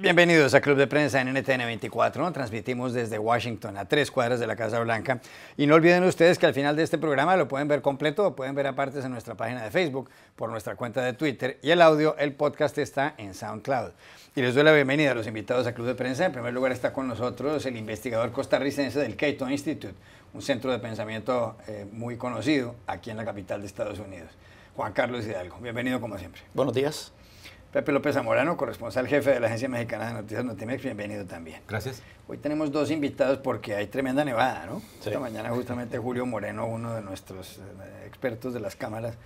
Bienvenidos a Club de Prensa en NTN 24. Transmitimos desde Washington, a 3 cuadras de la Casa Blanca. Y no olviden ustedes que al final de este programa lo pueden ver completo o pueden ver a partes en nuestra página de Facebook, por nuestra cuenta de Twitter. Y el audio, el podcast está en SoundCloud. Y les doy la bienvenida a los invitados a Club de Prensa. En primer lugar está con nosotros el investigador costarricense del Cato Institute, un centro de pensamiento muy conocido aquí en la capital de Estados Unidos, Juan Carlos Hidalgo. Bienvenido como siempre. Buenos días. Pepe López Zamorano, corresponsal jefe de la Agencia Mexicana de Noticias Notimex, bienvenido también. Gracias. Hoy tenemos dos invitados porque hay tremenda nevada, ¿no? Sí. Esta mañana justamente Julio Moreno, uno de nuestros expertos de las cámaras,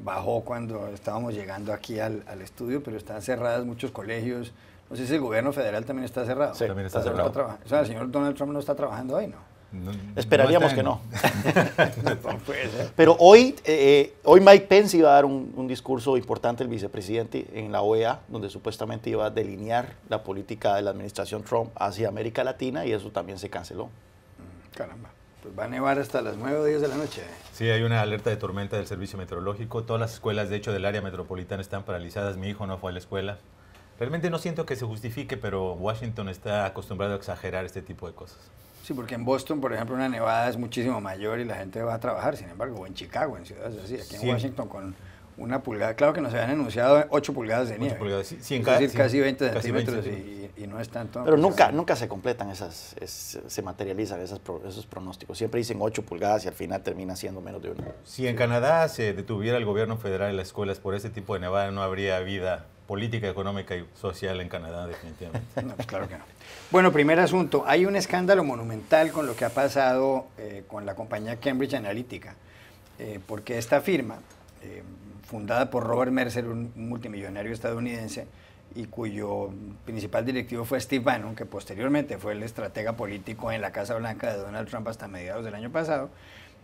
bajó cuando estábamos llegando aquí al estudio, pero están cerradas muchos colegios. No sé si el gobierno federal también está cerrado. Sí, también está cerrado. O sea, el señor Donald Trump no está trabajando hoy, ¿no? Esperaríamos que no. No puede ser. Pero hoy Mike Pence iba a dar un discurso importante, el vicepresidente, en la OEA, donde supuestamente iba a delinear la política de la administración Trump hacia América Latina, y eso también se canceló. Caramba, pues va a nevar hasta las 9 o 10 de la noche. Sí, hay una alerta de tormenta del servicio meteorológico. Todas las escuelas, de hecho, del área metropolitana están paralizadas. Mi hijo no fue a la escuela. Realmente no siento que se justifique, pero Washington está acostumbrado a exagerar este tipo de cosas. Sí, porque en Boston, por ejemplo, una nevada es muchísimo mayor y la gente va a trabajar, sin embargo, o en Chicago, en ciudades así, aquí en Washington con una pulgada, claro que nos habían anunciado 8 pulgadas de nieve, 8 pulgadas, sí, es decir, casi 20 casi centímetros 20. Y no es tanto. Pero nunca se completan se materializan esos pronósticos. Siempre dicen 8 pulgadas y al final termina siendo menos de 1. Si en Canadá se detuviera el gobierno federal en las escuelas por ese tipo de nevada, no habría vida política, económica y social en Canadá, definitivamente. No, pues claro que no. Bueno, primer asunto, hay un escándalo monumental con lo que ha pasado con la compañía Cambridge Analytica, porque esta firma, fundada por Robert Mercer, un multimillonario estadounidense, y cuyo principal directivo fue Steve Bannon, que posteriormente fue el estratega político en la Casa Blanca de Donald Trump hasta mediados del año pasado,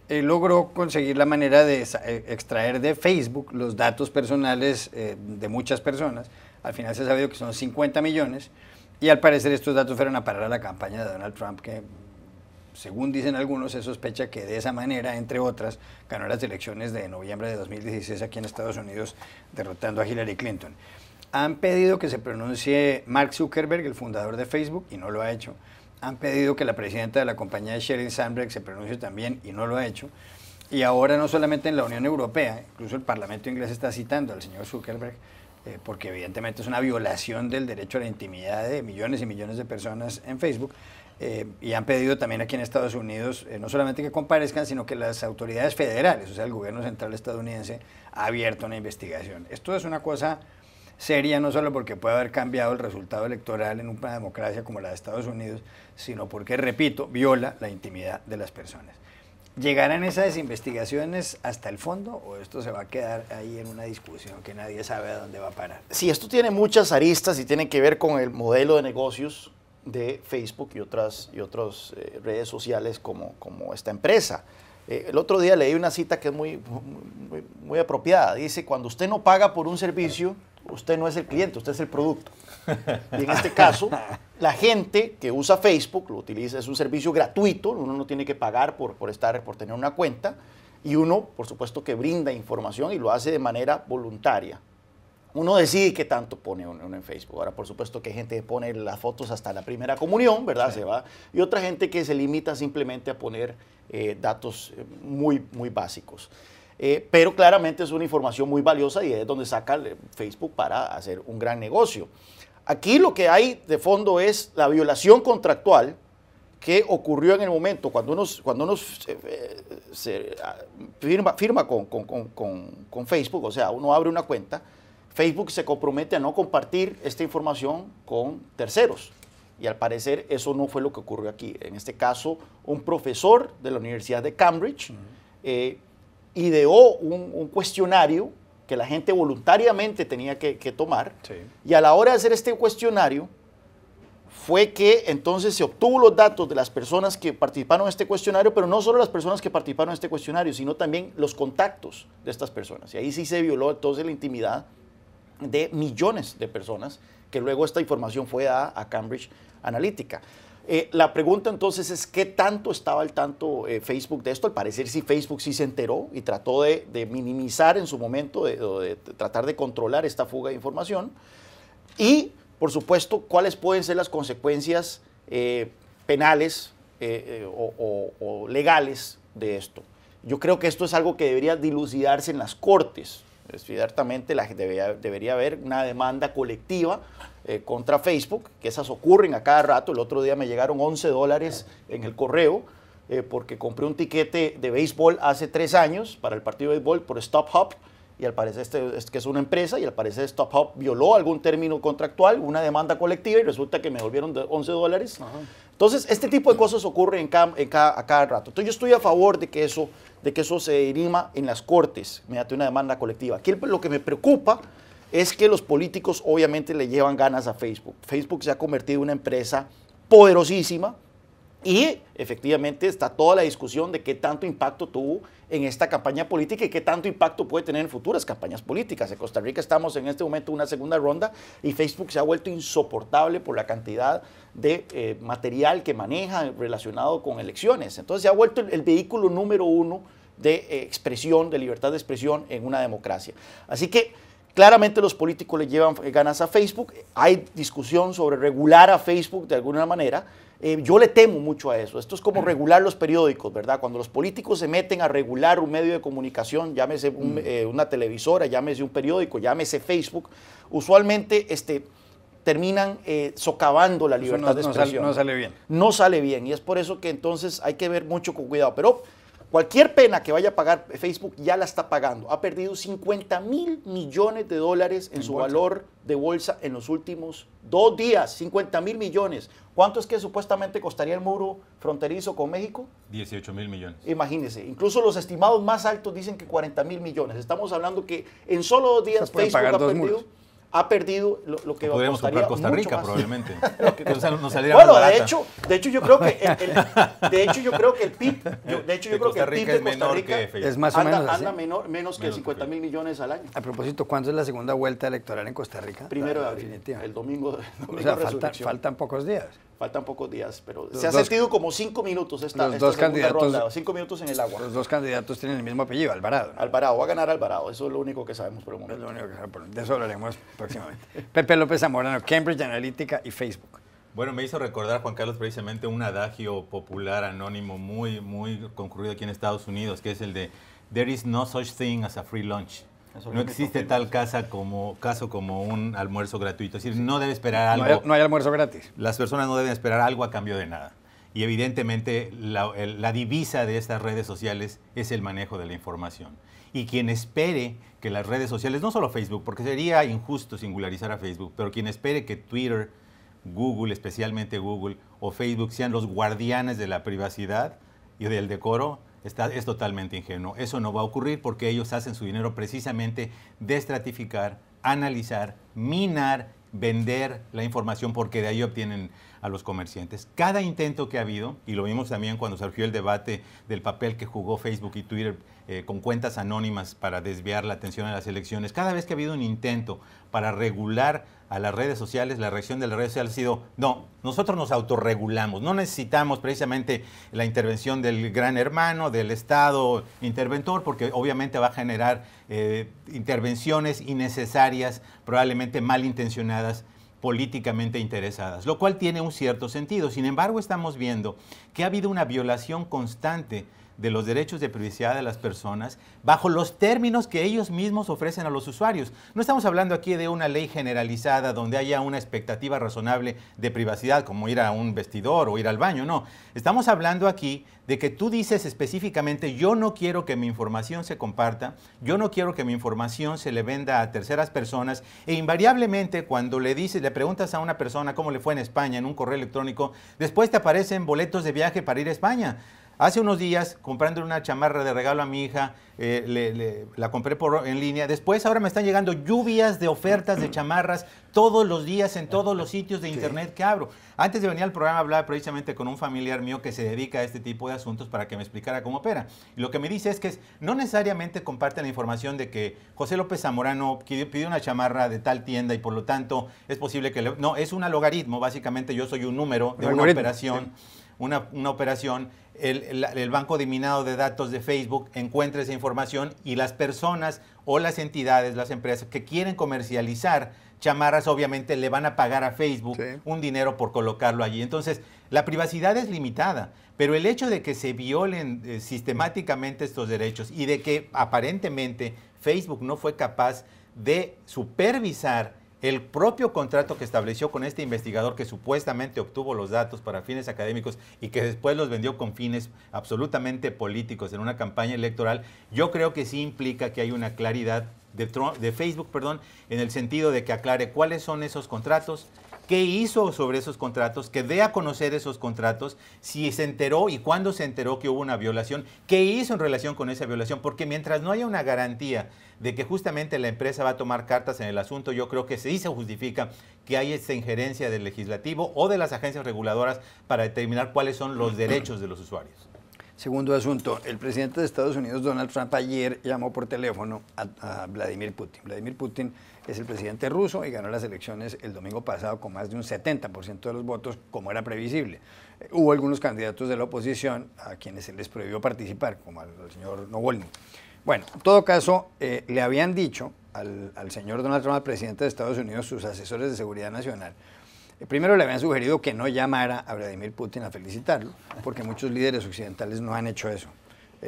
logró conseguir la manera de extraer de Facebook los datos personales de muchas personas. Al final se ha sabido que son 50 millones y al parecer estos datos fueron a parar a la campaña de Donald Trump, que según dicen algunos se sospecha que de esa manera, entre otras, ganó las elecciones de noviembre de 2016 aquí en Estados Unidos, derrotando a Hillary Clinton. Han pedido que se pronuncie Mark Zuckerberg, el fundador de Facebook, y no lo ha hecho. Han pedido que la presidenta de la compañía, Sheryl Sandberg, se pronuncie también y no lo ha hecho. Y ahora no solamente en la Unión Europea, incluso el Parlamento inglés está citando al señor Zuckerberg, porque evidentemente es una violación del derecho a la intimidad de millones y millones de personas en Facebook. Y han pedido también aquí en Estados Unidos, no solamente que comparezcan, sino que las autoridades federales, o sea, el gobierno central estadounidense, ha abierto una investigación. Esto es una cosa seria, no solo porque puede haber cambiado el resultado electoral en una democracia como la de Estados Unidos, sino porque, repito, viola la intimidad de las personas. ¿Llegarán esas investigaciones hasta el fondo o esto se va a quedar ahí en una discusión que nadie sabe a dónde va a parar? Sí, esto tiene muchas aristas y tiene que ver con el modelo de negocios de Facebook y otras redes sociales como esta empresa. El otro día leí una cita que es muy apropiada. Dice, cuando usted no paga por un servicio, usted no es el cliente, usted es el producto. Y en este caso, la gente que usa Facebook lo utiliza, es un servicio gratuito, uno no tiene que pagar por tener una cuenta, y uno, por supuesto, que brinda información y lo hace de manera voluntaria. Uno decide qué tanto pone uno en Facebook. Ahora, por supuesto que hay gente que pone las fotos hasta la primera comunión, ¿verdad? Sí. Se va. Y otra gente que se limita simplemente a poner datos muy básicos. Pero claramente es una información muy valiosa y es donde saca Facebook para hacer un gran negocio. Aquí lo que hay de fondo es la violación contractual que ocurrió en el momento cuando uno firma con Facebook, o sea, uno abre una cuenta. Facebook se compromete a no compartir esta información con terceros. Y al parecer eso no fue lo que ocurrió aquí. En este caso, un profesor de la Universidad de Cambridge ideó un cuestionario que la gente voluntariamente tenía que tomar. Sí. Y a la hora de hacer este cuestionario, fue que entonces se obtuvo los datos de las personas que participaron en este cuestionario, pero no solo las personas que participaron en este cuestionario, sino también los contactos de estas personas. Y ahí sí se violó entonces la intimidad de millones de personas, que luego esta información fue a Cambridge Analytica. La pregunta entonces es ¿qué tanto estaba al tanto Facebook de esto? Al parecer sí, Facebook sí se enteró y trató de minimizar en su momento, de tratar de controlar esta fuga de información. Y, por supuesto, cuáles pueden ser las consecuencias penales o legales de esto. Yo creo que esto es algo que debería dilucidarse en las cortes. Ciertamente debería haber una demanda colectiva contra Facebook, que esas ocurren a cada rato. El otro día me llegaron $11 en el correo porque compré un tiquete de béisbol hace 3 años para el partido de béisbol por StubHub, y al parecer que es una empresa, y al parecer StubHub violó algún término contractual, una demanda colectiva, y resulta que me devolvieron $11. Ajá. Entonces, este tipo de cosas ocurren a cada rato. Entonces, yo estoy a favor de que eso se dirima en las cortes mediante una demanda colectiva. Aquí lo que me preocupa es que los políticos obviamente le llevan ganas a Facebook. Facebook se ha convertido en una empresa poderosísima y efectivamente está toda la discusión de qué tanto impacto tuvo en esta campaña política y qué tanto impacto puede tener en futuras campañas políticas. En Costa Rica estamos en este momento en una segunda ronda y Facebook se ha vuelto insoportable por la cantidad de material que maneja relacionado con elecciones. Entonces se ha vuelto el vehículo número 1 de expresión, de libertad de expresión en una democracia. Así que claramente los políticos le llevan ganas a Facebook. Hay discusión sobre regular a Facebook de alguna manera. Yo le temo mucho a eso. Esto es como regular los periódicos, ¿verdad? Cuando los políticos se meten a regular un medio de comunicación, llámese una televisora, llámese un periódico, llámese Facebook, usualmente terminan socavando la libertad de expresión. No sale bien. No sale bien, y es por eso que entonces hay que ver mucho con cuidado. Pero cualquier pena que vaya a pagar Facebook ya la está pagando. Ha perdido $50.000 millones en su valor de bolsa en los últimos 2 días. 50.000 millones. ¿Cuánto es que supuestamente costaría el muro fronterizo con México? 18.000 millones. Imagínense. Incluso los estimados más altos dicen que 40.000 millones. Estamos hablando que en solo 2 días Facebook ha perdido lo que podríamos comprar Costa Rica más. Probablemente. Nos saldría bueno, más de hecho yo creo que el PIB de Costa Rica es más o menos anda menos que 50.000 millones al año. A propósito, ¿cuándo es la segunda vuelta electoral en Costa Rica? 1 de abril, el domingo. O sea, faltan pocos días. Faltan pocos días, pero se ha sentido como 5 minutos esta segunda ronda, 5 minutos en el agua. Los dos candidatos tienen el mismo apellido, Alvarado, ¿no? Alvarado, va a ganar Alvarado, eso es lo único que sabemos por el momento. Es lo único que sabemos, de eso hablaremos próximamente. Pepe López Zamorano, Cambridge Analytica y Facebook. Bueno, me hizo recordar, Juan Carlos, precisamente un adagio popular anónimo muy concurrido aquí en Estados Unidos, que es el de "There is no such thing as a free lunch". No existe tal caso como un almuerzo gratuito. Es decir, no debe esperar algo. No hay almuerzo gratis. Las personas no deben esperar algo a cambio de nada. Y evidentemente la divisa de estas redes sociales es el manejo de la información. Y quien espere que las redes sociales, no solo Facebook, porque sería injusto singularizar a Facebook, pero quien espere que Twitter, Google, especialmente Google, o Facebook sean los guardianes de la privacidad y del decoro, es totalmente ingenuo. Eso no va a ocurrir porque ellos hacen su dinero precisamente de estratificar, analizar, minar, vender la información, porque de ahí obtienen a los comerciantes. Cada intento que ha habido, y lo vimos también cuando surgió el debate del papel que jugó Facebook y Twitter con cuentas anónimas para desviar la atención a las elecciones, cada vez que ha habido un intento para regular a las redes sociales, la reacción de las redes sociales ha sido, no, nosotros nos autorregulamos, no necesitamos precisamente la intervención del gran hermano, del Estado interventor, porque obviamente va a generar intervenciones innecesarias, probablemente malintencionadas, políticamente interesadas, lo cual tiene un cierto sentido. Sin embargo, estamos viendo que ha habido una violación constante de los derechos de privacidad de las personas bajo los términos que ellos mismos ofrecen a los usuarios. No estamos hablando aquí de una ley generalizada donde haya una expectativa razonable de privacidad, como ir a un vestidor o ir al baño, no. Estamos hablando aquí de que tú dices específicamente, yo no quiero que mi información se comparta, yo no quiero que mi información se le venda a terceras personas, e invariablemente cuando le preguntas a una persona cómo le fue en España en un correo electrónico, después te aparecen boletos de viaje para ir a España. Hace unos días, comprando una chamarra de regalo a mi hija, la compré en línea. Después, ahora me están llegando lluvias de ofertas de chamarras todos los días en todos los sitios de internet que abro. Antes de venir al programa, hablaba precisamente con un familiar mío que se dedica a este tipo de asuntos para que me explicara cómo opera. Y lo que me dice es que no necesariamente comparten la información de que José López Zamorano pidió una chamarra de tal tienda y por lo tanto es posible que... No, es un logaritmo. Básicamente yo soy un número de una operación. Sí. Una operación, el banco diseminado de datos de Facebook encuentra esa información y las personas o las entidades, las empresas que quieren comercializar chamarras, obviamente le van a pagar a Facebook un dinero por colocarlo allí. Entonces, la privacidad es limitada, pero el hecho de que se violen sistemáticamente estos derechos y de que aparentemente Facebook no fue capaz de supervisar el propio contrato que estableció con este investigador que supuestamente obtuvo los datos para fines académicos y que después los vendió con fines absolutamente políticos en una campaña electoral, yo creo que sí implica que hay una claridad de Facebook, en el sentido de que aclare cuáles son esos contratos, qué hizo sobre esos contratos, que dé a conocer esos contratos, si se enteró y cuándo se enteró que hubo una violación, qué hizo en relación con esa violación, porque mientras no haya una garantía de que justamente la empresa va a tomar cartas en el asunto, yo creo que sí se justifica que haya esta injerencia del legislativo o de las agencias reguladoras para determinar cuáles son los derechos de los usuarios. Segundo asunto, el presidente de Estados Unidos, Donald Trump, ayer llamó por teléfono a Vladimir Putin. Vladimir Putin es el presidente ruso y ganó las elecciones el domingo pasado con más de un 70% de los votos, como era previsible. Hubo algunos candidatos de la oposición a quienes se les prohibió participar, como al señor Navalny. Bueno, en todo caso, le habían dicho al señor Donald Trump, al presidente de Estados Unidos, sus asesores de seguridad nacional, primero le habían sugerido que no llamara a Vladimir Putin a felicitarlo, porque muchos líderes occidentales no han hecho eso,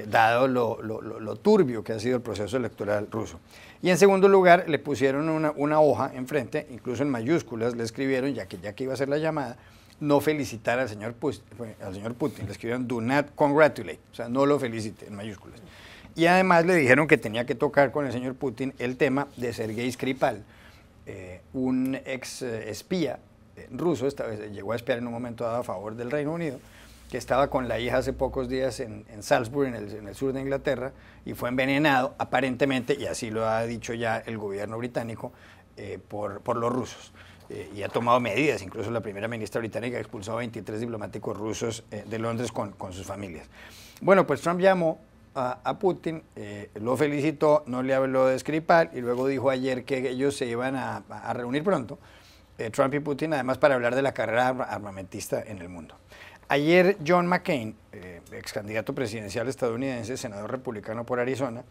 dado lo turbio que ha sido el proceso electoral ruso. Y en segundo lugar, le pusieron una hoja enfrente, incluso en mayúsculas, le escribieron, ya que iba a hacer la llamada, no felicitar al señor Putin. Le escribieron do not congratulate, o sea, no lo felicite, en mayúsculas. Y además le dijeron que tenía que tocar con el señor Putin el tema de Sergei Skripal, un ex espía ruso, llegó a espiar en un momento dado a favor del Reino Unido, que estaba con la hija hace pocos días en Salisbury, en el sur de Inglaterra, y fue envenenado, aparentemente, y así lo ha dicho ya el gobierno británico, por los rusos. Y ha tomado medidas, incluso la primera ministra británica expulsó a 23 diplomáticos rusos de Londres con sus familias. Bueno, pues Trump llamó a Putin, lo felicitó, no le habló de Skripal, y luego dijo ayer que ellos se iban a reunir pronto, Trump y Putin, además para hablar de la carrera armamentista en el mundo. Ayer John McCain, ex candidato presidencial estadounidense, senador republicano por Arizona,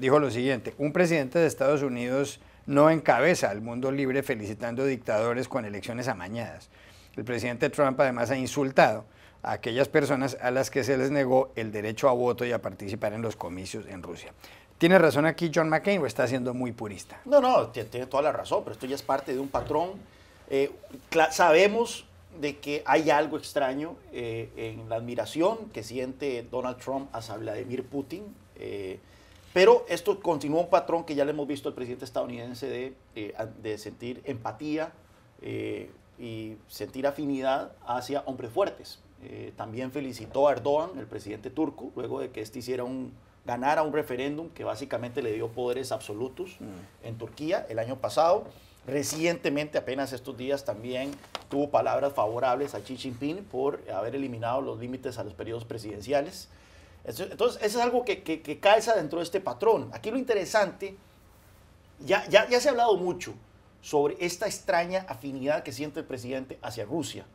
dijo lo siguiente: un presidente de Estados Unidos no encabeza al mundo libre felicitando dictadores con elecciones amañadas. El presidente Trump además ha insultado a aquellas personas a las que se les negó el derecho a voto y a participar en los comicios en Rusia. ¿Tiene razón aquí John McCain o está siendo muy purista? No, tiene toda la razón, pero esto ya es parte de un patrón. Sabemos de que hay algo extraño en la admiración que siente Donald Trump hacia Vladimir Putin, pero esto continúa un patrón que ya le hemos visto al presidente estadounidense de sentir empatía y sentir afinidad hacia hombres fuertes. También felicitó a Erdogan, el presidente turco, luego de que este ganara un referéndum que básicamente le dio poderes absolutos en Turquía el año pasado. Recientemente, apenas estos días, también tuvo palabras favorables a Xi Jinping por haber eliminado los límites a los periodos presidenciales. Entonces, eso es algo que calza dentro de este patrón. Aquí lo interesante, ya se ha hablado mucho sobre esta extraña afinidad que siente el presidente hacia Rusia.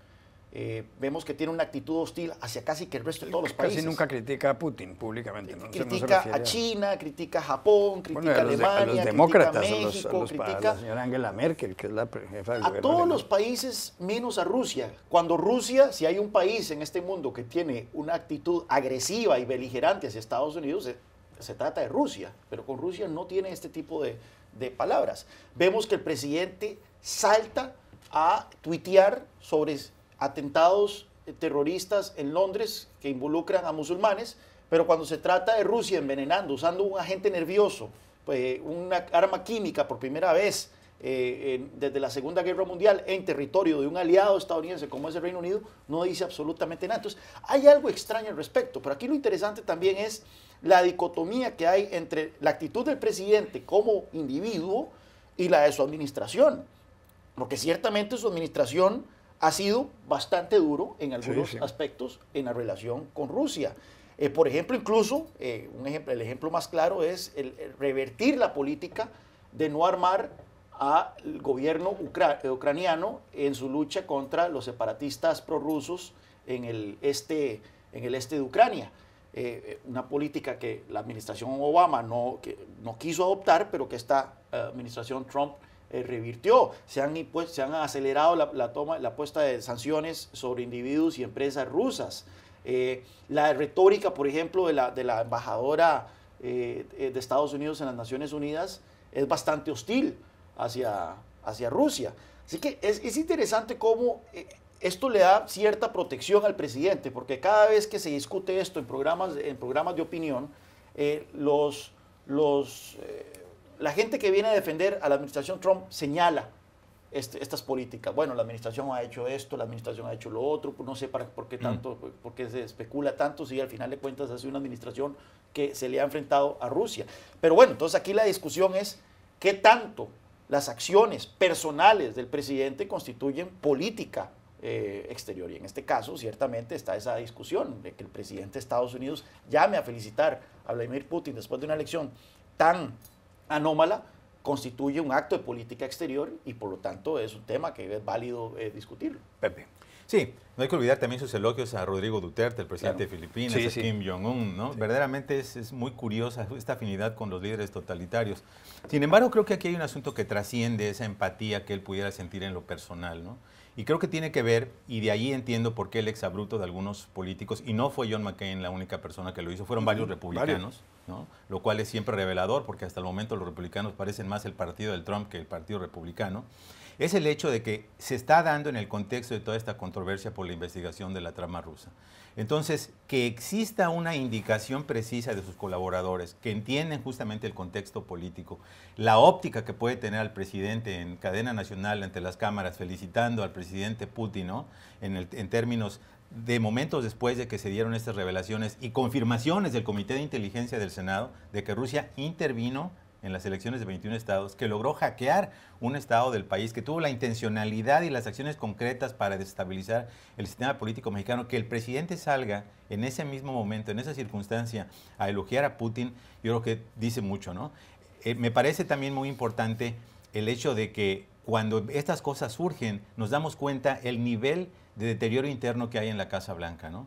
Vemos que tiene una actitud hostil hacia casi que el resto de todos los países. Casi nunca critica a Putin públicamente. ¿No? Critica a China, critica a Japón, critica a Alemania, a los demócratas, critica a México, critica a la señora Angela Merkel, que es la jefa del gobierno. A todos los países menos a Rusia. Cuando Rusia, si hay un país en este mundo que tiene una actitud agresiva y beligerante hacia Estados Unidos, se trata de Rusia. Pero con Rusia no tiene este tipo de palabras. Vemos que el presidente salta a tuitear sobre atentados terroristas en Londres que involucran a musulmanes, pero cuando se trata de Rusia envenenando, usando un agente nervioso, pues una arma química por primera vez desde la Segunda Guerra Mundial en territorio de un aliado estadounidense como es el Reino Unido, no dice absolutamente nada. Entonces, hay algo extraño al respecto, pero aquí lo interesante también es la dicotomía que hay entre la actitud del presidente como individuo y la de su administración, porque ciertamente su administración ha sido bastante duro en algunos aspectos en la relación con Rusia. Por ejemplo, incluso, el ejemplo más claro es el revertir la política de no armar al gobierno ucraniano en su lucha contra los separatistas prorrusos en el este de Ucrania. Una política que la administración Obama no quiso adoptar, pero que esta administración Trump revirtió. Se han acelerado la puesta de sanciones sobre individuos y empresas rusas. La retórica, por ejemplo, de la embajadora de Estados Unidos en las Naciones Unidas es bastante hostil hacia Rusia. Así que es interesante cómo esto le da cierta protección al presidente, porque cada vez que se discute esto en programas de opinión, la gente que viene a defender a la administración Trump señala estas políticas. Bueno, la administración ha hecho esto, la administración ha hecho lo otro, no sé por qué se especula tanto si al final de cuentas ha sido una administración que se le ha enfrentado a Rusia. Pero bueno, entonces aquí la discusión es qué tanto las acciones personales del presidente constituyen política exterior. Y en este caso, ciertamente, está esa discusión de que el presidente de Estados Unidos llame a felicitar a Vladimir Putin después de una elección tan anómala, constituye un acto de política exterior y por lo tanto es un tema que es válido discutirlo. Pepe. Sí, no hay que olvidar también sus elogios a Rodrigo Duterte, el presidente de Filipinas, a Kim Jong-un, ¿no? Sí. Verdaderamente es muy curiosa esta afinidad con los líderes totalitarios. Sin embargo, creo que aquí hay un asunto que trasciende esa empatía que él pudiera sentir en lo personal, ¿no? Y creo que tiene que ver, y de ahí entiendo por qué el exabrupto de algunos políticos, y no fue John McCain la única persona que lo hizo, fueron varios republicanos, ¿no? Lo cual es siempre revelador, porque hasta el momento los republicanos parecen más el partido del Trump que el partido republicano, es el hecho de que se está dando en el contexto de toda esta controversia por la investigación de la trama rusa. Entonces, que exista una indicación precisa de sus colaboradores que entienden justamente el contexto político, la óptica que puede tener al presidente en cadena nacional ante las cámaras, felicitando al presidente Putin, ¿no? En términos de momentos después de que se dieron estas revelaciones y confirmaciones del Comité de Inteligencia del Senado de que Rusia intervino en las elecciones de 21 estados, que logró hackear un estado del país, que tuvo la intencionalidad y las acciones concretas para desestabilizar el sistema político mexicano, que el presidente salga en ese mismo momento, en esa circunstancia, a elogiar a Putin, yo creo que dice mucho, ¿no? Me parece también muy importante el hecho de que cuando estas cosas surgen, nos damos cuenta el nivel de deterioro interno que hay en la Casa Blanca, ¿no?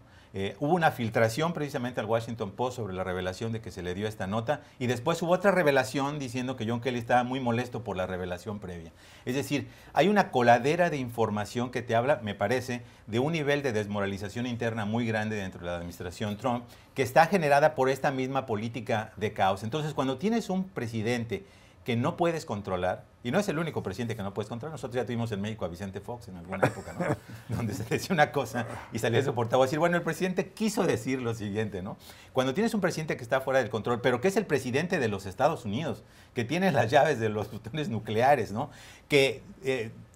Hubo una filtración precisamente al Washington Post sobre la revelación de que se le dio esta nota y después hubo otra revelación diciendo que John Kelly estaba muy molesto por la revelación previa. Es decir, hay una coladera de información que te habla, me parece, de un nivel de desmoralización interna muy grande dentro de la administración Trump que está generada por esta misma política de caos. Entonces, cuando tienes un presidente que no puedes controlar, y no es el único presidente que no puedes controlar, nosotros ya tuvimos en México a Vicente Fox en alguna época, ¿no? Donde se decía una cosa y salía su portavoz a decir, bueno, el presidente quiso decir lo siguiente, ¿no? Cuando tienes un presidente que está fuera del control, pero que es el presidente de los Estados Unidos, que tiene las llaves de los botones nucleares, ¿no? Que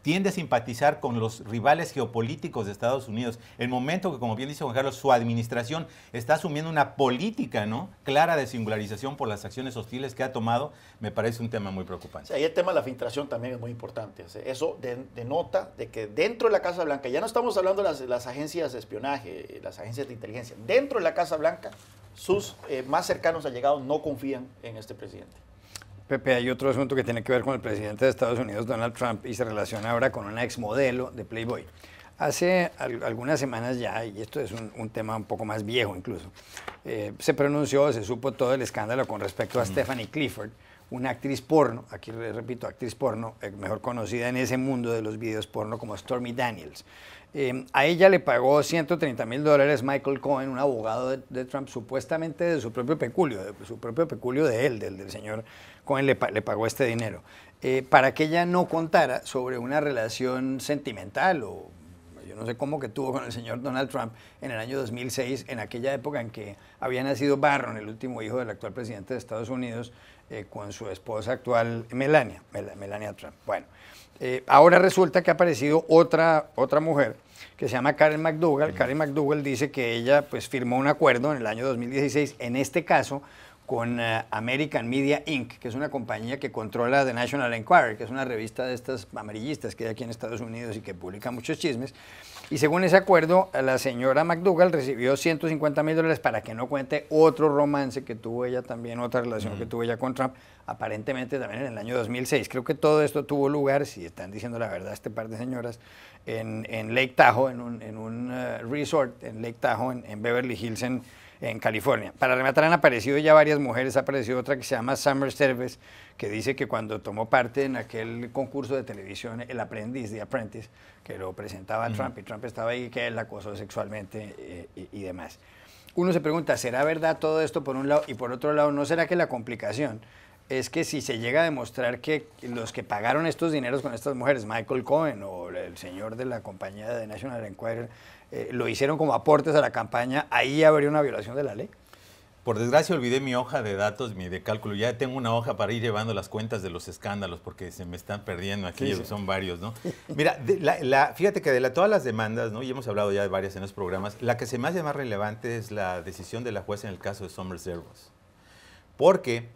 tiende a simpatizar con los rivales geopolíticos de Estados Unidos, el momento que, como bien dice Juan Carlos, su administración está asumiendo una política, ¿no?, clara de singularización por las acciones hostiles que ha tomado, me parece un tema muy preocupante. Sí, ahí el tema de la filtración también es muy importante. O sea, eso denota de que dentro de la Casa Blanca, ya no estamos hablando de las agencias de espionaje, las agencias de inteligencia, dentro de la Casa Blanca, sus más cercanos allegados no confían en este presidente. Pepe, hay otro asunto que tiene que ver con el presidente de Estados Unidos, Donald Trump, y se relaciona ahora con una exmodelo de Playboy. Hace algunas semanas ya, y esto es un tema un poco más viejo incluso, se pronunció, se supo todo el escándalo con respecto a Stephanie Clifford, una actriz porno, aquí le repito, actriz porno, mejor conocida en ese mundo de los videos porno como Stormy Daniels. A ella le pagó $130,000 Michael Cohen, un abogado de Trump, supuestamente de su propio peculio de él, del señor Cohen, le pagó este dinero, para que ella no contara sobre una relación sentimental o Yo no sé cómo que tuvo con el señor Donald Trump en el año 2006, en aquella época en que había nacido Barron, el último hijo del actual presidente de Estados Unidos, con su esposa actual, Melania Trump. Bueno, ahora resulta que ha aparecido otra mujer que se llama Karen McDougal. Karen McDougal dice que ella pues firmó un acuerdo en el año 2016, en este caso con American Media Inc., que es una compañía que controla The National Enquirer, que es una revista de estas amarillistas que hay aquí en Estados Unidos y que publica muchos chismes. Y según ese acuerdo, la señora McDougal recibió $150,000 para que no cuente otro romance que tuvo ella también, otra relación que tuvo ella con Trump, aparentemente también en el año 2006. Creo que todo esto tuvo lugar, si están diciendo la verdad este par de señoras, en Lake Tahoe, en un resort en Lake Tahoe, en Beverly Hills, en California. Para rematar, han aparecido ya varias mujeres. Ha aparecido otra que se llama Summer Service, que dice que cuando tomó parte en aquel concurso de televisión, El Aprendiz, The Apprentice, que lo presentaba Trump, y Trump estaba ahí, que él la acosó sexualmente y demás. Uno se pregunta, ¿será verdad todo esto por un lado? Y por otro lado, ¿no será que la complicación es que si se llega a demostrar que los que pagaron estos dineros con estas mujeres, Michael Cohen o el señor de la compañía de National Enquirer, lo hicieron como aportes a la campaña, ahí habría una violación de la ley? Por desgracia olvidé mi hoja de datos, mi de cálculo. Ya tengo una hoja para ir llevando las cuentas de los escándalos porque se me están perdiendo aquí, sí. Son varios, ¿no? Mira, fíjate que de todas las demandas, ¿no? Y hemos hablado ya de varias en los programas, la que se me hace más relevante es la decisión de la jueza en el caso de Summer Service. Porque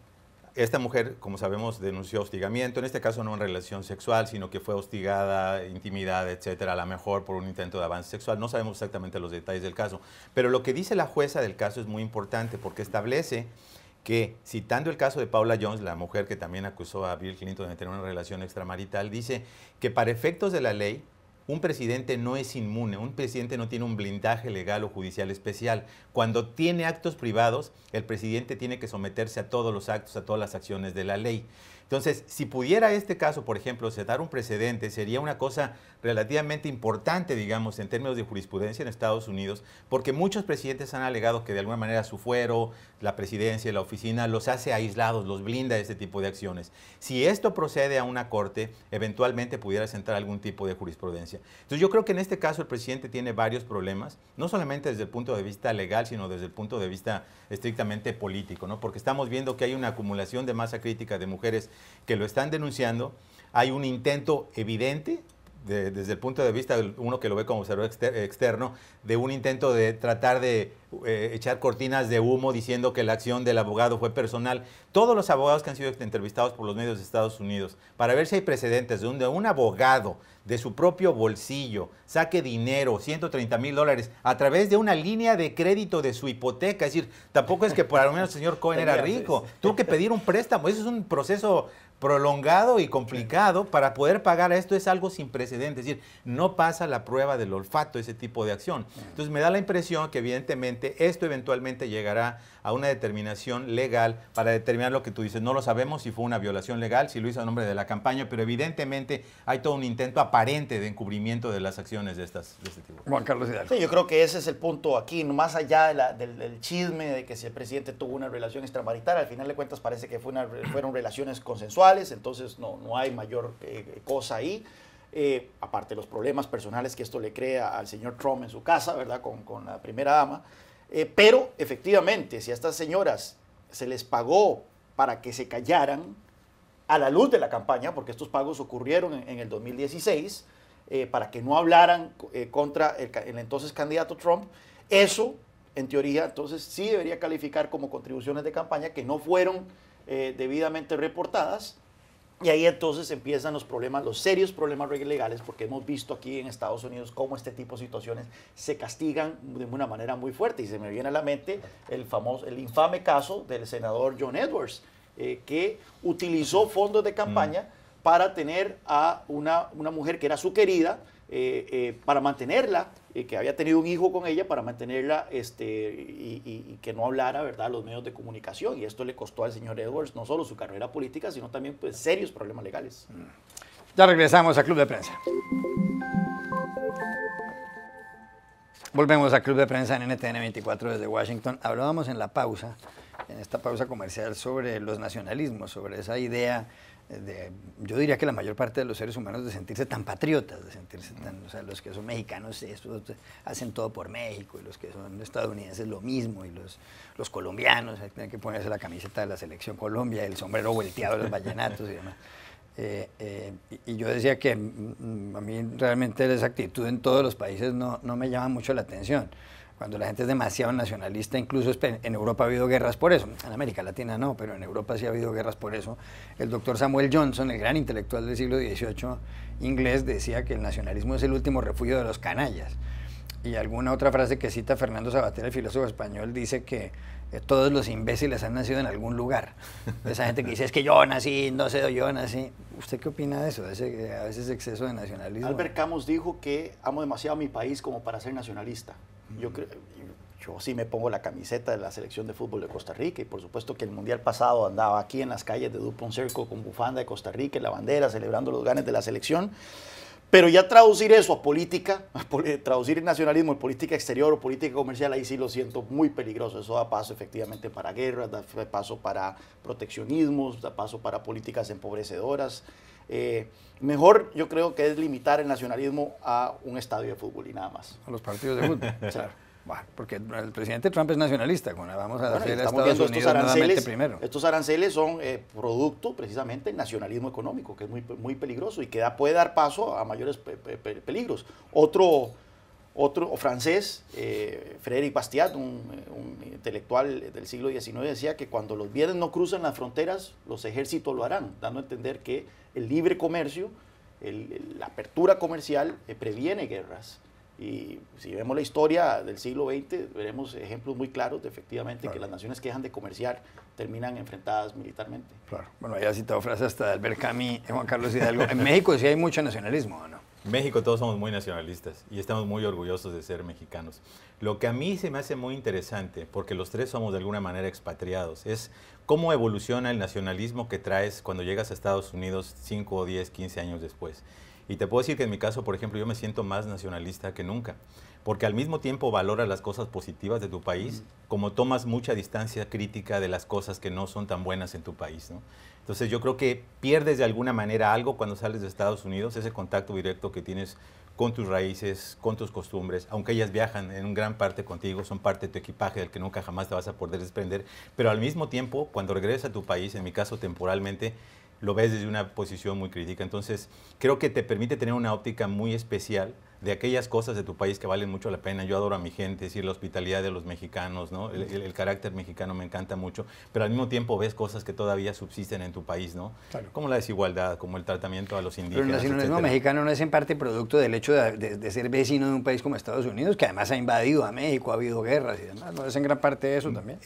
esta mujer, como sabemos, denunció hostigamiento, en este caso no en relación sexual, sino que fue hostigada, intimidada, etcétera, a lo mejor por un intento de avance sexual. No sabemos exactamente los detalles del caso, pero lo que dice la jueza del caso es muy importante porque establece que, citando el caso de Paula Jones, la mujer que también acusó a Bill Clinton de tener una relación extramarital, dice que para efectos de la ley, un presidente no es inmune, un presidente no tiene un blindaje legal o judicial especial. Cuando tiene actos privados, el presidente tiene que someterse a todos los actos, a todas las acciones de la ley. Entonces, si pudiera este caso, por ejemplo, sentar un precedente, sería una cosa relativamente importante, digamos, en términos de jurisprudencia en Estados Unidos, porque muchos presidentes han alegado que de alguna manera su fuero, la presidencia, la oficina, los hace aislados, los blinda de este tipo de acciones. Si esto procede a una corte, eventualmente pudiera sentar algún tipo de jurisprudencia. Entonces, yo creo que en este caso el presidente tiene varios problemas, no solamente desde el punto de vista legal, sino desde el punto de vista estrictamente político, ¿no? Porque estamos viendo que hay una acumulación de masa crítica de mujeres que lo están denunciando, hay un intento evidente, desde el punto de vista de uno que lo ve como observador externo, de un intento de tratar de echar cortinas de humo diciendo que la acción del abogado fue personal. Todos los abogados que han sido entrevistados por los medios de Estados Unidos, para ver si hay precedentes donde un abogado de su propio bolsillo saque dinero, $130,000, a través de una línea de crédito de su hipoteca. Es decir, tampoco es que por lo menos el señor Cohen era rico, tuvo que pedir un préstamo. Eso es un proceso prolongado y complicado para poder pagar a esto, es algo sin precedentes, es decir, no pasa la prueba del olfato ese tipo de acción. Entonces me da la impresión que evidentemente esto eventualmente llegará a una determinación legal para determinar lo que tú dices. No lo sabemos si fue una violación legal, si lo hizo a nombre de la campaña, pero evidentemente hay todo un intento aparente de encubrimiento de las acciones de este tipo. Juan Carlos Hidalgo. Sí, yo creo que ese es el punto aquí, más allá del chisme de que si el presidente tuvo una relación extramarital, al final de cuentas parece que fueron relaciones consensuales, entonces no hay mayor cosa ahí. Aparte de los problemas personales que esto le crea al señor Trump en su casa, ¿verdad? Con la primera dama. Pero efectivamente, si a estas señoras se les pagó para que se callaran a la luz de la campaña, porque estos pagos ocurrieron en el 2016, para que no hablaran contra el entonces candidato Trump, eso, en teoría, entonces sí debería calificar como contribuciones de campaña que no fueron debidamente reportadas. Y ahí entonces empiezan los problemas, los serios problemas legales, porque hemos visto aquí en Estados Unidos cómo este tipo de situaciones se castigan de una manera muy fuerte. Y se me viene a la mente el infame caso del senador John Edwards, que utilizó fondos de campaña para tener a una mujer que era su querida, para mantenerla, que había tenido un hijo con ella, para mantenerla y que no hablara, ¿verdad?, a los medios de comunicación. Y esto le costó al señor Edwards no solo su carrera política, sino también pues, serios problemas legales. Ya regresamos a Club de Prensa. Volvemos a Club de Prensa en NTN 24 desde Washington. Hablábamos en esta pausa comercial, sobre los nacionalismos, sobre esa idea yo diría que la mayor parte de los seres humanos, de sentirse tan patriotas, de sentirse tan, o sea, los que son mexicanos hacen todo por México, y los que son estadounidenses lo mismo, y los colombianos tienen que ponerse la camiseta de la Selección Colombia, el sombrero volteado de los vallenatos y demás. Y yo decía que a mí realmente esa actitud en todos los países no me llama mucho la atención. Cuando la gente es demasiado nacionalista, incluso en Europa ha habido guerras por eso. En América Latina no, pero en Europa sí ha habido guerras por eso. El doctor Samuel Johnson, el gran intelectual del siglo XVIII inglés, decía que el nacionalismo es el último refugio de los canallas. Y alguna otra frase que cita Fernando Savater, el filósofo español, dice que todos los imbéciles han nacido en algún lugar. Esa gente que dice, es que yo nací, no sé, yo nací. ¿Usted qué opina de eso, de ese a veces exceso de nacionalismo? Albert Camus dijo que amo demasiado a mi país como para ser nacionalista. Yo sí me pongo la camiseta de la selección de fútbol de Costa Rica, y por supuesto que el mundial pasado andaba aquí en las calles de Dupont Circle con bufanda de Costa Rica y la bandera, celebrando los ganes de la selección. Pero ya traducir eso a política, traducir el nacionalismo en política exterior o política comercial, ahí sí lo siento muy peligroso. Eso da paso efectivamente para guerras, da paso para proteccionismos, da paso para políticas empobrecedoras. Mejor yo creo que es limitar el nacionalismo a un estadio de fútbol y nada más. A los partidos de fútbol. Claro. Bueno, porque el presidente Trump es nacionalista, vamos a hacer a Estados Unidos nuevamente primero. Estos aranceles son producto precisamente del nacionalismo económico, que es muy peligroso y que puede dar paso a mayores peligros. Otro francés, Frédéric Bastiat, un intelectual del siglo XIX, decía que cuando los bienes no cruzan las fronteras, los ejércitos lo harán, dando a entender que el libre comercio, la apertura comercial previene guerras. Y si vemos la historia del siglo XX, veremos ejemplos muy claros de efectivamente que las naciones que dejan de comerciar terminan enfrentadas militarmente. Claro. Bueno, ya ha citado frases hasta de Albert Camus y Juan Carlos Hidalgo. En México sí hay mucho nacionalismo, ¿o no? En México todos somos muy nacionalistas y estamos muy orgullosos de ser mexicanos. Lo que a mí se me hace muy interesante, porque los tres somos de alguna manera expatriados, es cómo evoluciona el nacionalismo que traes cuando llegas a Estados Unidos 5, 10, 15 años después. Y te puedo decir que en mi caso, por ejemplo, yo me siento más nacionalista que nunca, porque al mismo tiempo valoras las cosas positivas de tu país, como tomas mucha distancia crítica de las cosas que no son tan buenas en tu país, ¿no? Entonces yo creo que pierdes de alguna manera algo cuando sales de Estados Unidos, ese contacto directo que tienes con tus raíces, con tus costumbres, aunque ellas viajan en gran parte contigo, son parte de tu equipaje del que nunca jamás te vas a poder desprender, pero al mismo tiempo, cuando regresas a tu país, en mi caso temporalmente, lo ves desde una posición muy crítica. Entonces, creo que te permite tener una óptica muy especial de aquellas cosas de tu país que valen mucho la pena. Yo adoro a mi gente, es decir, la hospitalidad de los mexicanos, ¿no? El carácter mexicano me encanta mucho, pero al mismo tiempo ves cosas que todavía subsisten en tu país, ¿no? Claro. Como la desigualdad, como el tratamiento a los indígenas. Pero el nacionalismo mexicano no es en parte producto del hecho de ser vecino de un país como Estados Unidos, que además ha invadido a México, ha habido guerras y demás, ¿no es en gran parte de eso también?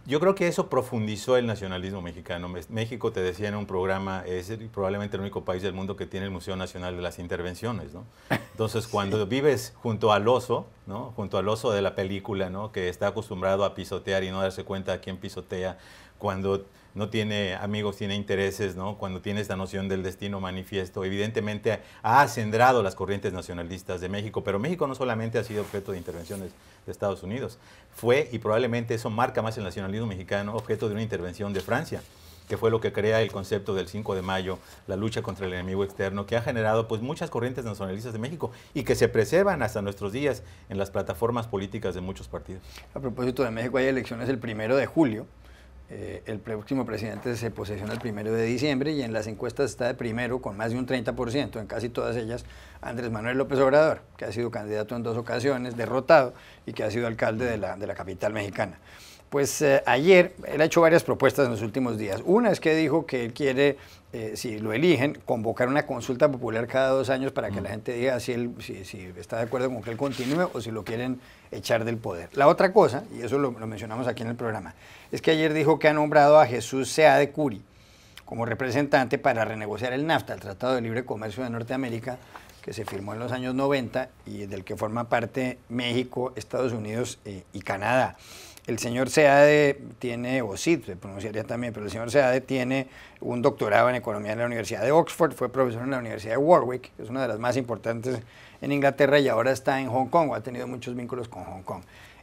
Yo creo que eso profundizó el nacionalismo mexicano. México, te decía en un programa, es probablemente el único país del mundo que tiene el Museo Nacional de las Intervenciones, ¿no? Entonces, cuando vives junto al oso, ¿no? Junto al oso de la película, ¿no? Que está acostumbrado a pisotear y no darse cuenta de quién pisotea, cuando no tiene amigos, tiene intereses, ¿no? Cuando tiene esta noción del destino manifiesto, evidentemente ha acendrado las corrientes nacionalistas de México, pero México no solamente ha sido objeto de intervenciones de Estados Unidos, fue, y probablemente eso marca más el nacionalismo mexicano, objeto de una intervención de Francia, que fue lo que crea el concepto del 5 de mayo, la lucha contra el enemigo externo, que ha generado pues muchas corrientes nacionalistas de México y que se preservan hasta nuestros días en las plataformas políticas de muchos partidos. A propósito de México, hay elecciones el 1 de julio, el próximo presidente se posesiona el 1 de diciembre y en las encuestas está de primero con más de un 30%, en casi todas ellas, Andrés Manuel López Obrador, que ha sido candidato en 2 ocasiones, derrotado, y que ha sido alcalde de la capital mexicana. Pues ayer él ha hecho varias propuestas en los últimos días. Una es que dijo que él quiere, si lo eligen, convocar una consulta popular cada 2 años para que la gente diga si está de acuerdo con que él continúe o si lo quieren echar del poder. La otra cosa, y eso lo mencionamos aquí en el programa, es que ayer dijo que ha nombrado a Jesús Seade Curi como representante para renegociar el NAFTA, el Tratado de Libre Comercio de Norteamérica, que se firmó en los años 90 y del que forma parte México, Estados Unidos y Canadá. El señor Seade tiene, o Cid se pronunciaría también, pero el señor Seade tiene un doctorado en economía en la Universidad de Oxford, fue profesor en la Universidad de Warwick, que es una de las más importantes en Inglaterra, y ahora está en Hong Kong, o ha tenido muchos vínculos con Hong Kong.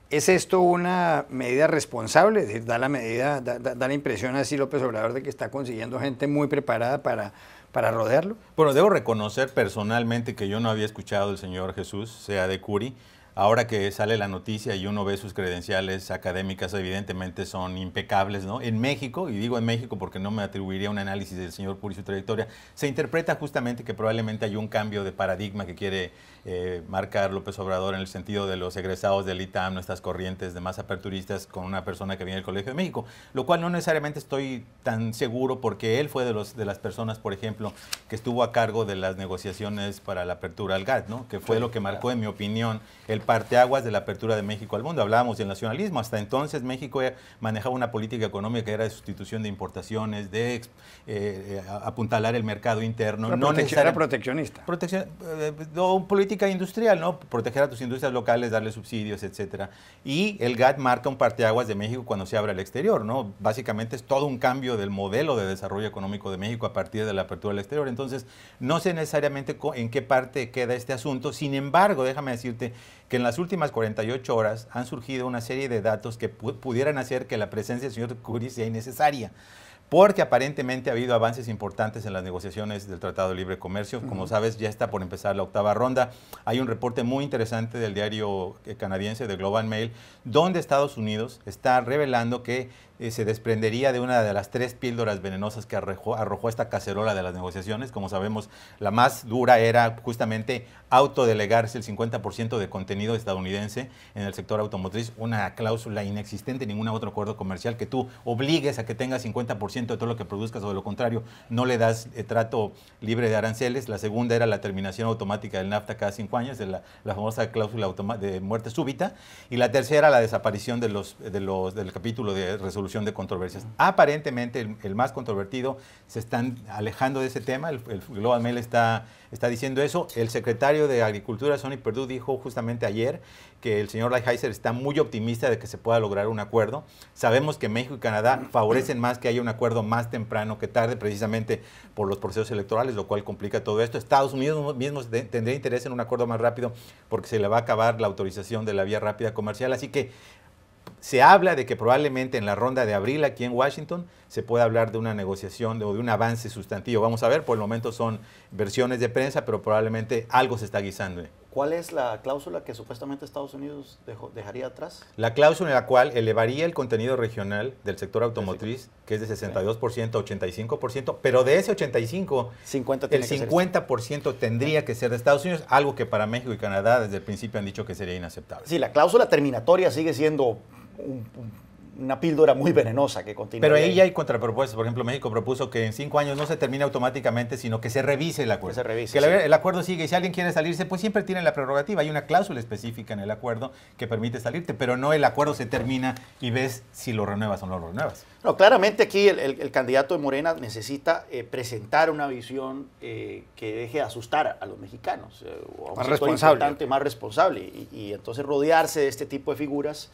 ¿Es esto una medida responsable? Es decir, da la impresión así López Obrador de que está consiguiendo gente muy preparada para rodearlo. Bueno, debo reconocer personalmente que yo no había escuchado al señor Jesús Sea de Curi. Ahora que sale la noticia y uno ve sus credenciales académicas, evidentemente son impecables, ¿no? En México, y digo en México porque no me atribuiría un análisis del señor Curi y su trayectoria, se interpreta justamente que probablemente hay un cambio de paradigma que quiere marcar López Obrador en el sentido de los egresados del ITAM, nuestras corrientes de más aperturistas, con una persona que viene del Colegio de México, lo cual no necesariamente estoy tan seguro porque él fue de las personas, por ejemplo, que estuvo a cargo de las negociaciones para la apertura al GATT, ¿no? Que fue lo que marcó, en mi opinión, el parteaguas de la apertura de México al mundo. Hablábamos del nacionalismo. Hasta entonces México manejaba una política económica que era de sustitución de importaciones, de apuntalar el mercado interno. Era proteccionista. Política industrial, ¿no? Proteger a tus industrias locales, darle subsidios, etcétera. Y el GATT marca un parteaguas de México cuando se abre al exterior, ¿no? Básicamente es todo un cambio del modelo de desarrollo económico de México a partir de la apertura al exterior. Entonces, no sé necesariamente en qué parte queda este asunto. Sin embargo, déjame decirte que en las últimas 48 horas han surgido una serie de datos que pudieran hacer que la presencia del señor Curi sea innecesaria. Porque aparentemente ha habido avances importantes en las negociaciones del Tratado de Libre Comercio. Como sabes, ya está por empezar la 8ª ronda. Hay un reporte muy interesante del diario canadiense de Global Mail, donde Estados Unidos está revelando que se desprendería de una de las 3 píldoras venenosas que arrojó esta cacerola de las negociaciones. Como sabemos, la más dura era justamente autodelegarse el 50% de contenido estadounidense en el sector automotriz, una cláusula inexistente en ningún otro acuerdo comercial, que tú obligues a que tenga 50% de todo lo que produzcas, o de lo contrario, no le das trato libre de aranceles. La segunda era la terminación automática del NAFTA cada 5 años, de la famosa cláusula de muerte súbita, y la tercera, la desaparición del capítulo de resolución de controversias. Aparentemente el más controvertido, se están alejando de ese tema. El Global Mail está diciendo eso. El secretario de Agricultura, Sonny Perdue, dijo justamente ayer que el señor Lighthizer está muy optimista de que se pueda lograr un acuerdo. Sabemos que México y Canadá favorecen más que haya un acuerdo más temprano que tarde, precisamente por los procesos electorales, lo cual complica todo esto. Estados Unidos mismo tendría interés en un acuerdo más rápido porque se le va a acabar la autorización de la vía rápida comercial. Así que se habla de que probablemente en la ronda de abril aquí en Washington se pueda hablar de una negociación o de un avance sustantivo. Vamos a ver, por el momento son versiones de prensa, pero probablemente algo se está guisando. ¿Cuál es la cláusula que supuestamente Estados Unidos dejaría atrás? La cláusula en la cual elevaría el contenido regional del sector automotriz, que es de 62% a 85%, pero de ese 85%, el 50% tendría que ser de Estados Unidos, algo que para México y Canadá desde el principio han dicho que sería inaceptable. Sí, la cláusula terminatoria sigue siendo una píldora muy venenosa que continúa. Pero ahí ya hay contrapropuestas. Por ejemplo, México propuso que en 5 años no se termine automáticamente, sino que se revise el acuerdo. Que se revise, el acuerdo sigue, y si alguien quiere salirse, pues siempre tiene la prerrogativa. Hay una cláusula específica en el acuerdo que permite salirte, pero no el acuerdo se termina y ves si lo renuevas o no lo renuevas. No, claramente aquí el candidato de Morena necesita presentar una visión que deje de asustar a los mexicanos. Más responsable. Más responsable. Y entonces rodearse de este tipo de figuras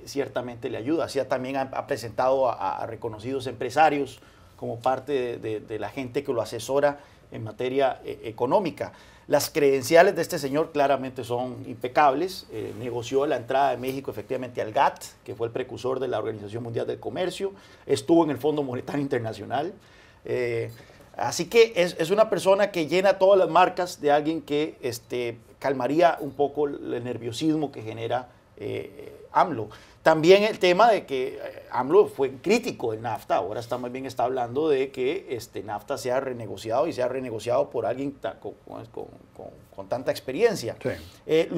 ciertamente le ayuda. Así también ha presentado a reconocidos empresarios como parte de la gente que lo asesora en materia económica. Las credenciales de este señor claramente son impecables. Negoció la entrada de México efectivamente al GATT, que fue el precursor de la Organización Mundial del Comercio. Estuvo en el Fondo Monetario Internacional. Así que es una persona que llena todas las marcas de alguien que calmaría un poco el nerviosismo que genera AMLO. También el tema de que AMLO fue crítico del NAFTA, ahora más bien está hablando de que NAFTA sea renegociado, y sea renegociado por alguien con tanta experiencia. Sí.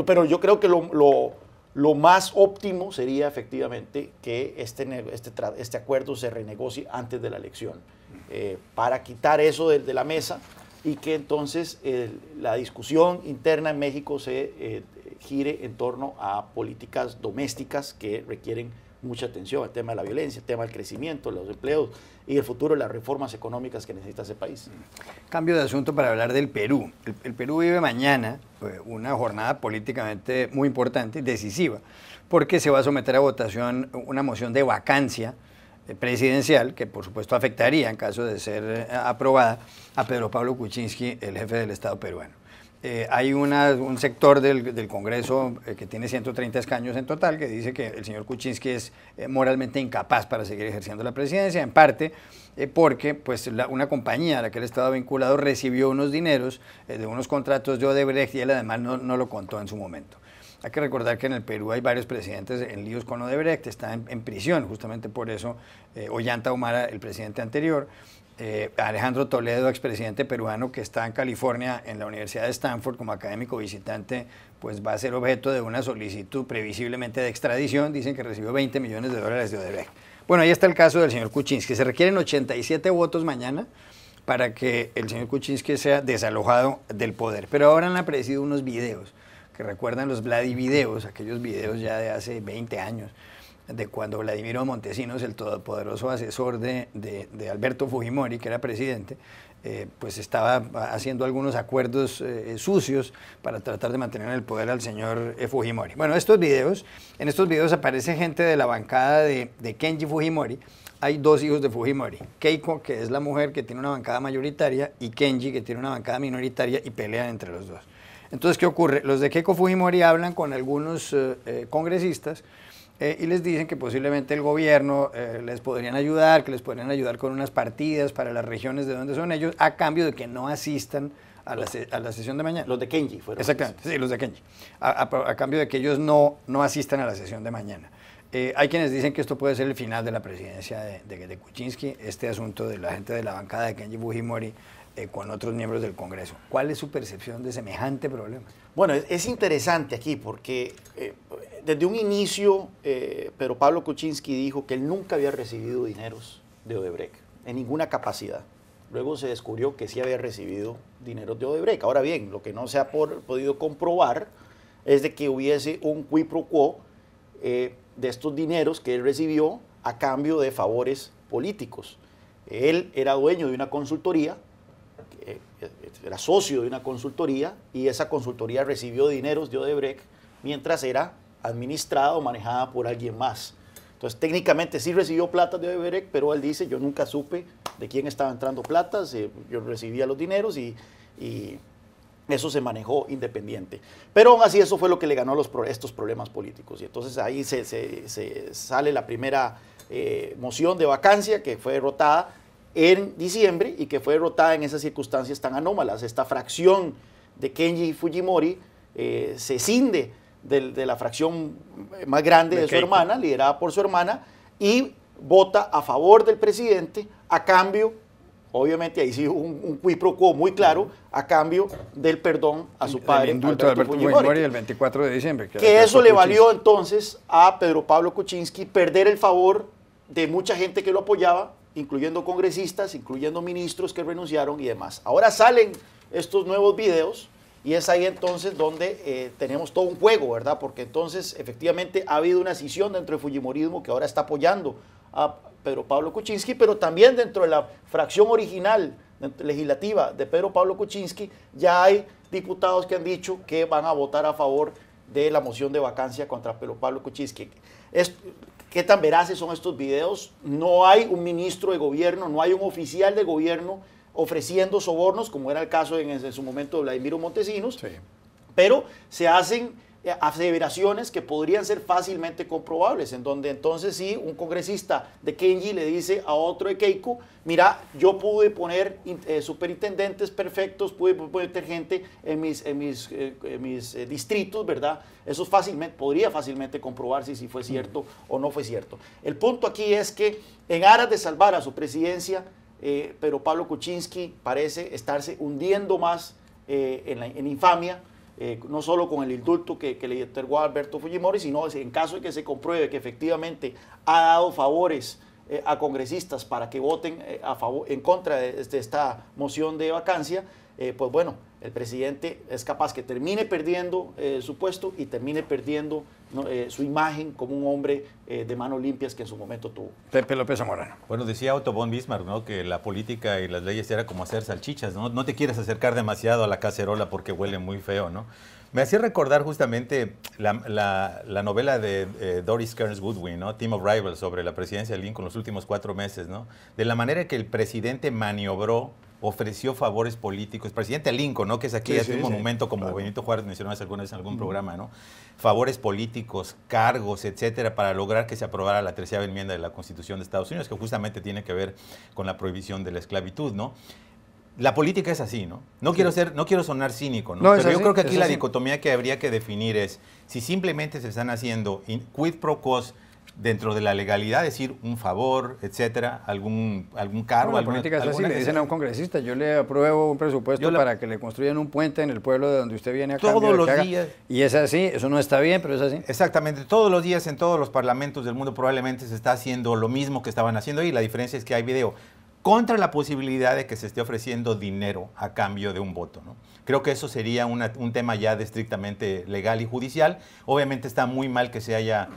Pero yo creo que lo más óptimo sería efectivamente que este acuerdo se renegocie antes de la elección, para quitar eso de la mesa, y que entonces la discusión interna en México se gire en torno a políticas domésticas que requieren mucha atención: el tema de la violencia, el tema del crecimiento, los empleos y el futuro de las reformas económicas que necesita ese país. Cambio de asunto para hablar del Perú. El Perú vive mañana una jornada políticamente muy importante y decisiva, porque se va a someter a votación una moción de vacancia presidencial, que por supuesto afectaría, en caso de ser aprobada, a Pedro Pablo Kuczynski, el jefe del Estado peruano. Hay un sector del Congreso que tiene 130 escaños en total que dice que el señor Kuczynski es moralmente incapaz para seguir ejerciendo la presidencia, en parte porque pues, una compañía a la que él estaba vinculado recibió unos dineros de unos contratos de Odebrecht y él además no lo contó en su momento. Hay que recordar que en el Perú hay varios presidentes en líos con Odebrecht, está en prisión justamente por eso. Ollanta Humala, el presidente anterior, Alejandro Toledo, expresidente peruano que está en California en la Universidad de Stanford como académico visitante, pues va a ser objeto de una solicitud previsiblemente de extradición. Dicen que recibió $20 millones de Odebrecht. Bueno, ahí está el caso del señor Kuczynski. Se requieren 87 votos mañana para que el señor Kuczynski sea desalojado del poder. Pero ahora han aparecido unos videos que recuerdan los Vladivideos, aquellos videos ya de hace 20 años, de cuando Vladimiro Montesinos, el todopoderoso asesor de Alberto Fujimori, que era presidente, pues estaba haciendo algunos acuerdos sucios para tratar de mantener en el poder al señor Fujimori. Bueno, en estos videos aparece gente de la bancada de Kenji Fujimori. Hay dos hijos de Fujimori, Keiko, que es la mujer que tiene una bancada mayoritaria, y Kenji, que tiene una bancada minoritaria, y pelean entre los dos. Entonces, ¿qué ocurre? Los de Keiko Fujimori hablan con algunos congresistas y les dicen que posiblemente el gobierno les podrían ayudar, que les podrían ayudar con unas partidas para las regiones de donde son ellos, a cambio de que no asistan a la sesión de mañana. Los de Kenji fueron. Exactamente, sí, los de Kenji. A cambio de que ellos no asistan a la sesión de mañana. Hay quienes dicen que esto puede ser el final de la presidencia de Kuczynski, este asunto de la gente de la bancada de Kenji Fujimori con otros miembros del Congreso. ¿Cuál es su percepción de semejante problema? Bueno, es interesante aquí porque desde un inicio, Pedro Pablo Kuczynski dijo que él nunca había recibido dineros de Odebrecht, en ninguna capacidad. Luego se descubrió que sí había recibido dineros de Odebrecht. Ahora bien, lo que no se ha podido comprobar es de que hubiese un quid pro quo de estos dineros que él recibió a cambio de favores políticos. Él era dueño de una consultoría, era socio de una consultoría, y esa consultoría recibió dineros de Odebrecht mientras era administrada o manejada por alguien más. Entonces, técnicamente sí recibió plata de Odebrecht, pero él dice, yo nunca supe de quién estaba entrando platas, yo recibía los dineros y eso se manejó independiente. Pero aún así eso fue lo que le ganó estos problemas políticos. Y entonces ahí se sale la primera moción de vacancia que fue derrotada en diciembre y que fue derrotada en esas circunstancias tan anómalas. Esta fracción de Kenji Fujimori se cinde de la fracción más grande de su hermana, liderada por su hermana, y vota a favor del presidente a cambio, obviamente ahí sí un quid pro quo muy claro, a cambio del perdón a su padre, el indulto de Alberto Fujimori el 24 de diciembre. Que eso le valió entonces a Pedro Pablo Kuczynski perder el favor de mucha gente que lo apoyaba, incluyendo congresistas, incluyendo ministros que renunciaron y demás. Ahora salen estos nuevos videos y es ahí entonces donde tenemos todo un juego, ¿verdad? Porque entonces efectivamente ha habido una escisión dentro del fujimorismo que ahora está apoyando a Pedro Pablo Kuczynski, pero también dentro de la fracción original legislativa de Pedro Pablo Kuczynski ya hay diputados que han dicho que van a votar a favor de la moción de vacancia contra Pedro Pablo Kuczynski. ¿Qué tan veraces son estos videos? No hay un ministro de gobierno, no hay un oficial de gobierno ofreciendo sobornos, como era el caso en su momento de Vladimiro Montesinos, sí. Pero se hacen aseveraciones que podrían ser fácilmente comprobables, en donde entonces sí, un congresista de Kenji le dice a otro de Keiko, mira, yo pude poner superintendentes perfectos, pude poner gente en mis distritos, ¿verdad? Eso podría fácilmente comprobarse si fue cierto o no fue cierto. El punto aquí es que en aras de salvar a su presidencia, Pedro Pablo Kuczynski parece estarse hundiendo más en infamia, no solo con el indulto que le otorgó a Alberto Fujimori, sino en caso de que se compruebe que efectivamente ha dado favores a congresistas para que voten en contra de esta moción de vacancia, pues bueno, el presidente es capaz que termine perdiendo su puesto y termine perdiendo su imagen como un hombre de manos limpias que en su momento tuvo. Pepe López Zamorano. Bueno, decía Otto von Bismarck, ¿no?, que la política y las leyes era como hacer salchichas, ¿no? No te quieres acercar demasiado a la cacerola porque huele muy feo, ¿no? Me hacía recordar justamente la novela de Doris Kearns Goodwin, ¿no?, Team of Rivals, sobre la presidencia de Lincoln los últimos 4 meses, ¿no? De la manera que el presidente maniobró ofreció favores políticos, presidente Lincoln, ¿no? Que es aquí Sí, es un sí, monumento como claro. Benito Juárez mencionó hace alguna vez en algún programa, ¿no? Favores políticos, cargos, etcétera, para lograr que se aprobara la 13ª enmienda de la Constitución de Estados Unidos, que justamente tiene que ver con la prohibición de la esclavitud, ¿no? La política es así, ¿no? No quiero sonar cínico, ¿no? No, Pero yo así, creo que aquí es la así. dicotomía que habría que definir es si simplemente se están haciendo quid pro quo dentro de la legalidad, es decir, un favor, etcétera, algún cargo, La política es así, le dicen a un congresista, yo le apruebo un presupuesto para que le construyan un puente en el pueblo de donde usted viene a cambio todos de los que haga. días. Y es así, eso no está bien, pero es así. Exactamente, todos los días en todos los parlamentos del mundo probablemente se está haciendo lo mismo que estaban haciendo ahí, la diferencia es que hay video contra la posibilidad de que se esté ofreciendo dinero a cambio de un voto, ¿no? Creo que eso sería un tema ya de estrictamente legal y judicial. Obviamente está muy mal que se haya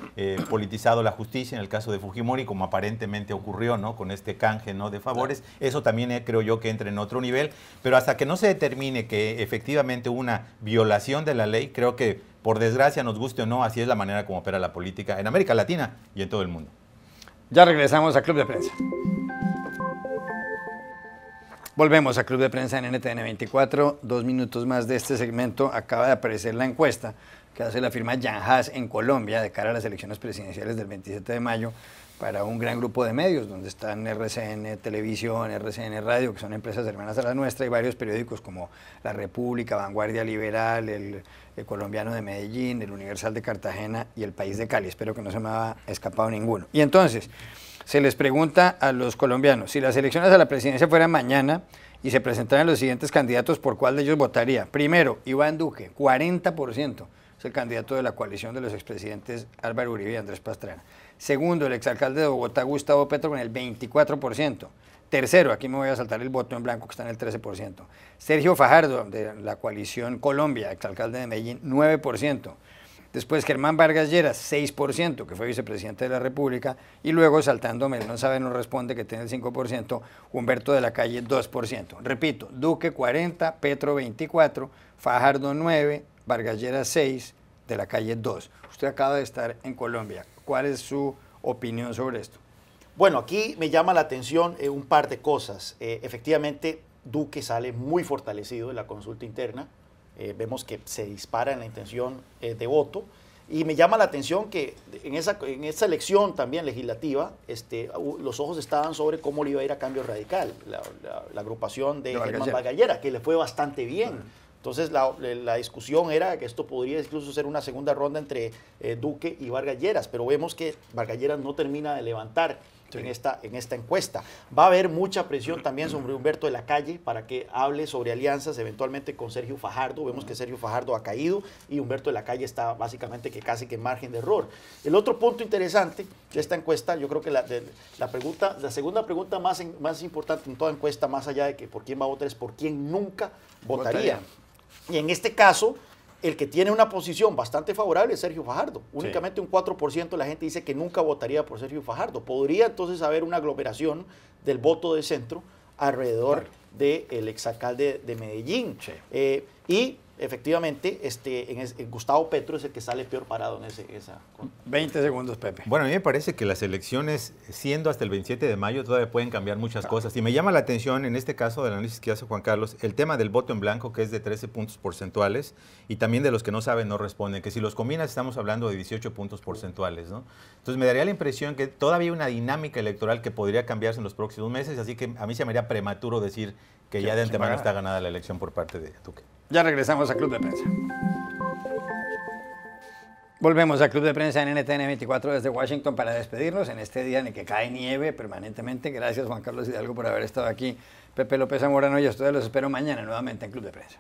politizado la justicia en el caso de Fujimori, como aparentemente ocurrió, ¿no? Con este canje, ¿no? De favores. Eso también creo yo que entra en otro nivel. Pero hasta que no se determine que efectivamente hubo una violación de la ley, creo que, por desgracia, nos guste o no, así es la manera como opera la política en América Latina y en todo el mundo. Ya regresamos a Club de Prensa. Volvemos a Club de Prensa en NTN 24. 2 minutos más de este segmento. Acaba de aparecer la encuesta que hace la firma Jan Haas en Colombia de cara a las elecciones presidenciales del 27 de mayo para un gran grupo de medios, donde están RCN Televisión, RCN Radio, que son empresas hermanas a la nuestra, y varios periódicos como La República, Vanguardia Liberal, el Colombiano de Medellín, el Universal de Cartagena y el País de Cali. Espero que no se me haya escapado ninguno. Y entonces, se les pregunta a los colombianos, si las elecciones a la presidencia fueran mañana y se presentaran los siguientes candidatos, ¿por cuál de ellos votaría? Primero, Iván Duque, 40%, es el candidato de la coalición de los expresidentes Álvaro Uribe y Andrés Pastrana. Segundo, el exalcalde de Bogotá, Gustavo Petro, con el 24%. Tercero, aquí me voy a saltar el voto en blanco, que está en el 13%. Sergio Fajardo, de la coalición Colombia, exalcalde de Medellín, 9%. Después Germán Vargas Lleras, 6%, que fue vicepresidente de la República, y luego, saltándome, él no sabe, no responde, que tiene el 5%, Humberto de la Calle, 2%. Repito, Duque 40, Petro 24, Fajardo 9, Vargas Lleras 6, de la Calle 2. Usted acaba de estar en Colombia. ¿Cuál es su opinión sobre esto? Bueno, aquí me llama la atención un par de cosas. Efectivamente, Duque sale muy fortalecido de la consulta interna. Vemos que se dispara en la intención de voto, y me llama la atención que en esa elección también legislativa los ojos estaban sobre cómo le iba a ir a Cambio Radical, la agrupación de Germán Vargas Lleras, que le fue bastante bien. Entonces la discusión era que esto podría incluso ser una segunda ronda entre Duque y Vargas Lleras, pero vemos que Vargas Lleras no termina de levantar en esta encuesta. Va a haber mucha presión también sobre Humberto de la Calle para que hable sobre alianzas eventualmente con Sergio Fajardo. Vemos que Sergio Fajardo ha caído y Humberto de la Calle está básicamente que casi que en margen de error. El otro punto interesante de esta encuesta, yo creo que la segunda pregunta más importante en toda encuesta, más allá de que por quién va a votar, es por quién nunca votaría. Y en este caso, el que tiene una posición bastante favorable es Sergio Fajardo. Únicamente un 4% de la gente dice que nunca votaría por Sergio Fajardo. Podría entonces haber una aglomeración del voto de centro alrededor del exalcalde de Medellín. Y efectivamente, Gustavo Petro es el que sale peor parado en esa... 20 segundos, Pepe. Bueno, a mí me parece que las elecciones, siendo hasta el 27 de mayo, todavía pueden cambiar muchas cosas. Y me llama la atención, en este caso del análisis que hace Juan Carlos, el tema del voto en blanco, que es de 13 puntos porcentuales, y también de los que no saben, no responden, que si los combinas estamos hablando de 18 puntos porcentuales, ¿no? Entonces me daría la impresión que todavía hay una dinámica electoral que podría cambiarse en los próximos meses, así que a mí se me haría prematuro decir que ya de antemano está ganada la elección por parte de Duque. Ya regresamos a Club de Prensa. Volvemos a Club de Prensa en NTN 24 desde Washington para despedirnos en este día en el que cae nieve permanentemente. Gracias, Juan Carlos Hidalgo, por haber estado aquí. Pepe López Zamorano y a ustedes los espero mañana nuevamente en Club de Prensa.